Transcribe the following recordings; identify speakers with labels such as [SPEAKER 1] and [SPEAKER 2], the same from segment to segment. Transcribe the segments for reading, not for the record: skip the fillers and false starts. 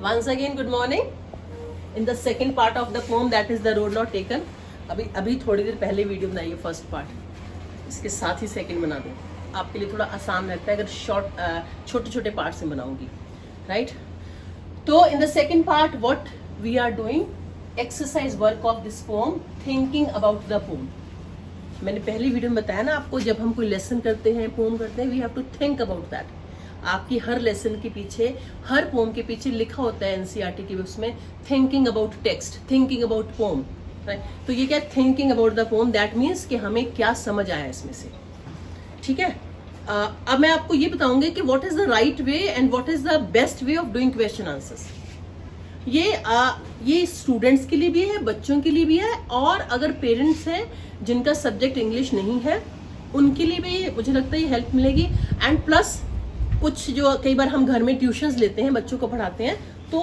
[SPEAKER 1] Once again, good morning. In the second part of the poem, that is the road not taken. अभी थोड़ी देर पहले video बनाई है first part, इसके साथ ही सेकंड बना दूँ, आपके लिए थोड़ा आसान रहता है अगर छोटे छोटे पार्ट से बनाऊंगी, राइट? तो in the second part what we are doing exercise work of this poem, thinking about the poem. मैंने पहली वीडियो में बताया ना आपको, जब हम कोई लेसन करते हैं, पोम करते हैं, we have to think about that. आपकी हर लेसन के पीछे, हर पोम के पीछे लिखा होता है एनसीईआरटी की बुक्स में, thinking about text, thinking about poem. तो ये क्या thinking about the poem, that means कि हमें क्या समझ आया इसमें से. ठीक है, अब मैं आपको ये बताऊंगी कि what is the right way and what is the best way of doing question answers. ये स्टूडेंट्स के लिए भी है, बच्चों के लिए भी है, और अगर पेरेंट्स हैं जिनका सब्जेक्ट इंग्लिश नहीं है उनके लिए भी मुझे लगता है ये हेल्प मिलेगी. एंड प्लस कुछ जो कई बार हम घर में ट्यूशंस लेते हैं, बच्चों को पढ़ाते हैं, तो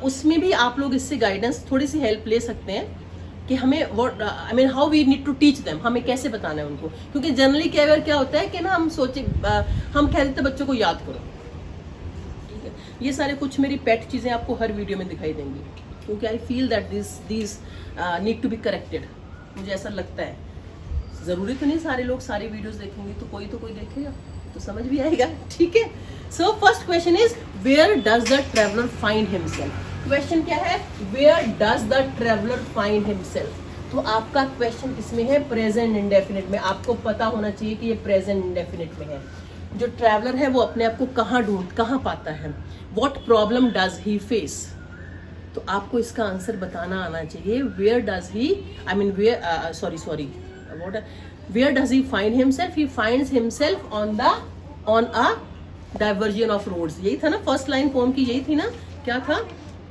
[SPEAKER 1] उसमें भी आप लोग इससे गाइडेंस, थोड़ी सी हेल्प ले सकते हैं कि हमें what I mean how we need to teach them, हमें कैसे बताना है उनको. क्योंकि जनरली क्या होता है कि ना हम सोचे, हम कह देते बच्चों को याद करो. ठीक है, ये सारे कुछ मेरी पेट चीज़ें आपको हर वीडियो में दिखाई देंगी, क्योंकि I feel that this need to be corrected. मुझे ऐसा लगता है, ज़रूरी तो नहीं सारे लोग सारी वीडियोस देखेंगे, तो कोई देखेगा तो समझ भी आएगा. ठीक है, so first question is where does the traveller find himself. Question क्या है, where does the traveller find himself. तो आपका क्वेश्चन किसमें है, प्रेजेंट इंडेफिनिट में. आपको पता होना चाहिए कि ये प्रेजेंट इंडेफिनिट में है. जो ट्रेवलर है वो अपने आप को कहाँ पाता है. What problem does he face. तो आपको इसका आंसर बताना आना चाहिए. Where does he, I mean where, sorry where does he find himself? He finds himself on a diversion of roads. यही था ना फर्स्ट लाइन पोम की, यही थी ना, क्या था,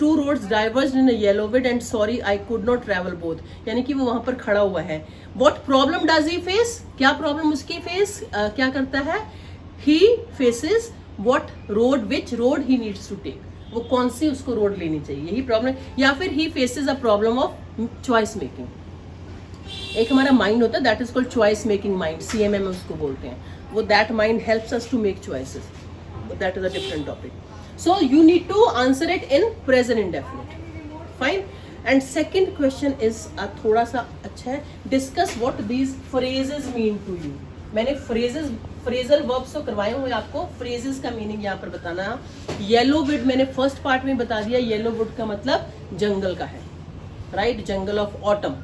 [SPEAKER 1] two roads diverged in a yellow wood and sorry I could not travel both. यानी कि वो वहां पर खड़ा हुआ है. What problem does he face? क्या प्रॉब्लम उसकी फेस क्या करता है. He faces what road, which road he needs to take. वो कौन सी उसको रोड लेनी चाहिए, यही प्रॉब्लम. या फिर he faces a problem of choice making. एक हमारा माइंड होता है, that is called choice making mind, CMM उसको बोलते हैं. वो that mind helps us to make choices, that is a different topic. So you need to answer it in present indefinite. Fine. And second question is थोड़ा सा अच्छा है, discuss what these phrases mean to you. मैंने phrasal verbs तो करवाए हुए आपको, phrases का मीनिंग यहाँ पर बताना. येलो वुड मैंने फर्स्ट पार्ट में बता दिया, येलो वुड का मतलब जंगल का है, right, jungle of autumn.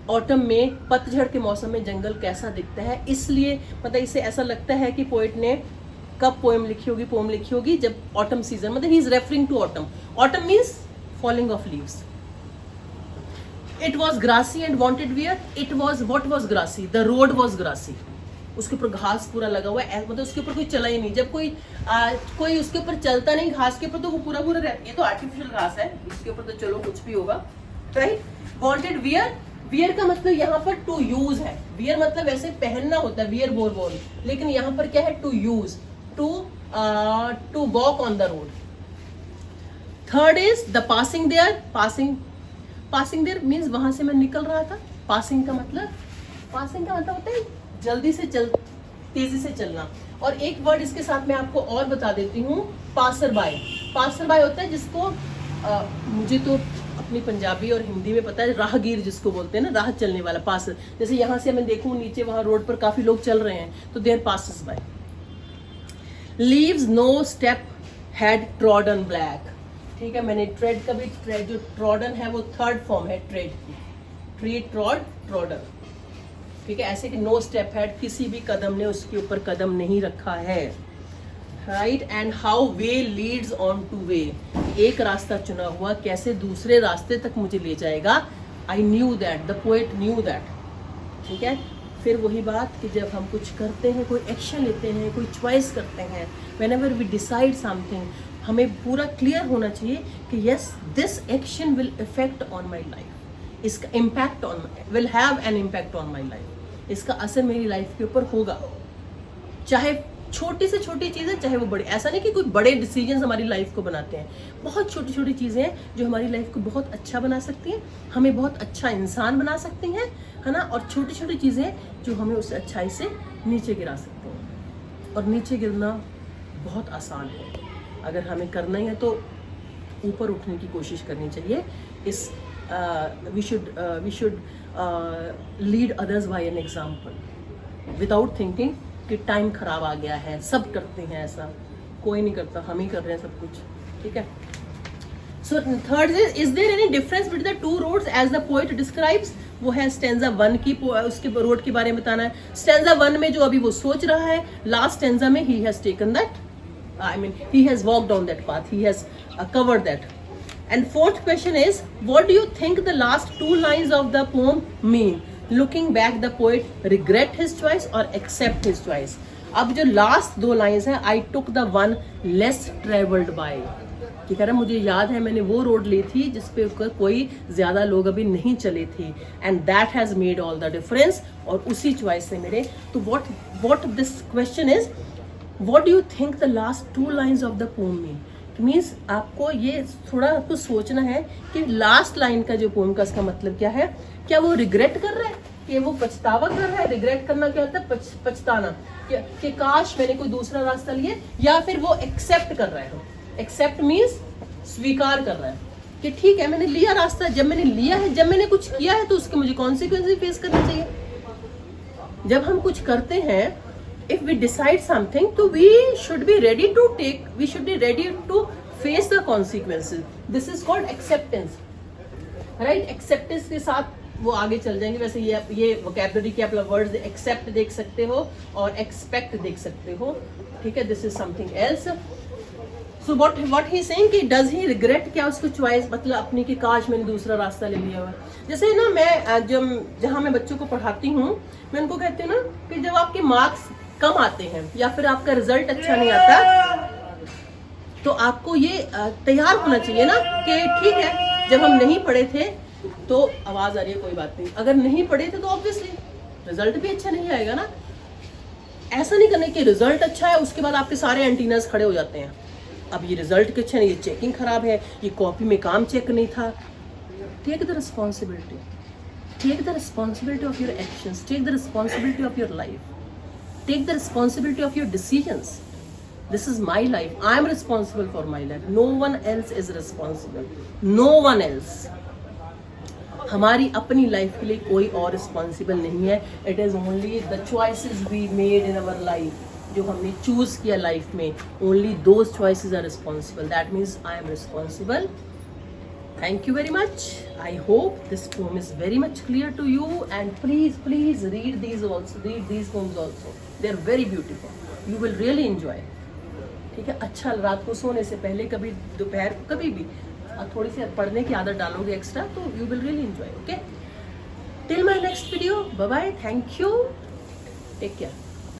[SPEAKER 1] Autumn में, पतझड़ के मौसम में जंगल कैसा दिखता है, इसलिए मतलब इसे ऐसा लगता है कि पोएट ने कब पोम लिखी होगी, जब ऑटम सीजन, मतलब he is referring to autumn. Autumn means falling of leaves. It was grassy and wanted wear. It was, what was grassy, the road was grassy. उसके ऊपर घास पूरा लगा हुआ है, मतलब उसके ऊपर कोई चला ही नहीं. जब कोई उसके ऊपर चलता नहीं घास के ऊपर, तो वो पूरा रहता. ये तो आर्टिफिशियल घास है, इसके ऊपर तो चलो कुछ भी होगा, राइट. वॉन्टेड वियर, वियर का मतलब यहाँ पर टू यूज है. वियर मतलब वैसे पहनना होता है, वियर बोल, लेकिन यहाँ पर क्या है, to use, to walk on the road. Third is the passing there. Passing there means वहां से मैं निकल रहा था. पासिंग का मतलब होता है जल्दी से तेजी से चलना. और एक वर्ड इसके साथ मैं आपको और बता देती हूँ, पासर बाय. पासर बाय होता है जिसको मुझे तो अपनी पंजाबी और हिंदी में पता है, राहगीर जिसको बोलते हैं ना, राह चलने वाला, पासर. जैसे यहाँ से मैं देखूँ नीचे वहाँ रोड पर काफी लोग चल रहे हैं, तो there passes by. Leaves no step had trodden black. ठीक है, मैंने ट्रेड का भी, ट्रेड जो ट्रॉडन है वो थर्ड फॉर्म है ट्रेड की, ट्रेड ट्रॉडन. ठीक है, ऐसे कि नो स्टेप हैड, किसी भी कदम ने उसके ऊपर कदम नहीं रखा है, right. And how way Leeds on two way. एक रास्ता चुना हुआ कैसे दूसरे रास्ते तक मुझे ले जाएगा. I knew that, the poet knew that. ठीक है, फिर वही बात कि जब हम कुछ करते हैं, कोई एक्शन लेते हैं, कोई चॉइस करते हैं, व्हेनेवर वी डिसाइड समथिंग, हमें पूरा क्लियर होना चाहिए कि yes, this action will effect on my life. इसका impact will have an impact on my life. इसका असर मेरी लाइफ के ऊपर होगा, चाहे छोटी से छोटी चीज़ें, चाहे वो बड़ी. ऐसा नहीं कि कोई बड़े डिसीजंस हमारी लाइफ को बनाते हैं, बहुत छोटी छोटी चीज़ें हैं जो हमारी लाइफ को बहुत अच्छा बना सकती हैं, हमें बहुत अच्छा इंसान बना सकती हैं, है ना. और छोटी छोटी चीज़ें जो हमें उस अच्छाई से नीचे गिरा सकती हैं. और नीचे गिरना बहुत आसान है, अगर हमें करना ही है तो ऊपर उठने की कोशिश करनी चाहिए। इस we should lead others by an example without thinking कि टाइम खराब आ गया है, सब करते हैं ऐसा, कोई नहीं करता, हम ही कर रहे हैं सब कुछ, ठीक है। So third is there any difference between the two roads as the poet describes, वो है स्टेंजा 1 की, उसके रोड के बारे में बताना है। स्टेंजा 1 में जो अभी वो सोच रहा है, लास्ट स्टेंजा में he has taken that, I mean he has walked on that path, he has covered that. And fourth question is, what do you think the last 2 lines of the poem mean? Looking back, the poet regret his choice or accept his choice? अब जो last 2 lines हैं, I took the one less traveled by, कि कह रहा मुझे याद है मैंने वो रोड ली थी जिस पे कोई ज्यादा लोग अभी नहीं चले थे, and that has made all the difference, और उसी चॉइस से मेरे, तो what this question is, What do you think the last 2 lines of the poem mean? Means आपको ये थोड़ा आपको सोचना है कि लास्ट लाइन का जो पोम का इसका मतलब क्या है। क्या वो रिग्रेट कर रहा है, कि वो पछतावा कर रहा है? रिग्रेट करना क्या होता है? पछताना, कि काश मैंने कोई दूसरा रास्ता लिया, या फिर वो एक्सेप्ट कर रहा है। एक्सेप्ट मीन्स स्वीकार कर रहा है कि ठीक है मैंने लिया रास्ता, जब मैंने लिया है, जब मैंने कुछ किया है तो उसके मुझे कॉन्सिक्वेंसेस फेस करना चाहिए। जब हम कुछ करते हैं, if we decide something, तो we should be ready to face the consequences. This is called acceptance, right? Acceptance के साथ वो आगे चल जाएंगे। वैसे ये vocabulary के आप वर्ड्स accept देख सकते हो और expect देख सकते हो, ठीक है? This is something else. So what he saying कि does he regret, क्या उसको choice मतलब अपनी कि काश मैंने दूसरा रास्ता ले लिया हुआ। जैसे ना मैं जहाँ मैं बच्चों को पढ़ाती हूँ, मैं उनको कहती हूँ ना कि जब आपके मार्क्स कम आते हैं या फिर आपका रिजल्ट अच्छा नहीं आता, तो आपको ये तैयार होना चाहिए ना कि ठीक है जब हम नहीं पढ़े थे तो आवाज आ रही है, कोई बात नहीं, अगर नहीं पढ़े थे तो ऑब्वियसली रिजल्ट भी अच्छा नहीं आएगा ना। ऐसा नहीं करना कि रिजल्ट अच्छा है उसके बाद आपके सारे एंटीनास खड़े हो जाते हैं, अब ये रिजल्ट के अच्छा नहीं, ये चेकिंग खराब है, ये कॉपी में काम चेक नहीं था। Take the responsibility, take the responsibility of your actions, take the responsibility of your life, take the responsibility of your decisions. This is my life, I am responsible for my life, no one else is responsible, no one else. हमारी अपनी life के लिए कोई और responsible नहीं है। It is only the choices we made in our life, जो हमने चूज किया लाइफ में, only those choices are responsible, that means I am responsible. Thank you very much. I hope this poem is very much clear to you, and please read these also. Read these poems also. They are very beautiful. You will really enjoy. ठीक है, अच्छा रात को सोने से पहले कभी दोपहर कभी भी थोड़ी सी पढ़ने की आदत डालोगे एक्स्ट्रा, तो you will really enjoy. Okay. Till my next video. Bye bye. Thank you. Take care.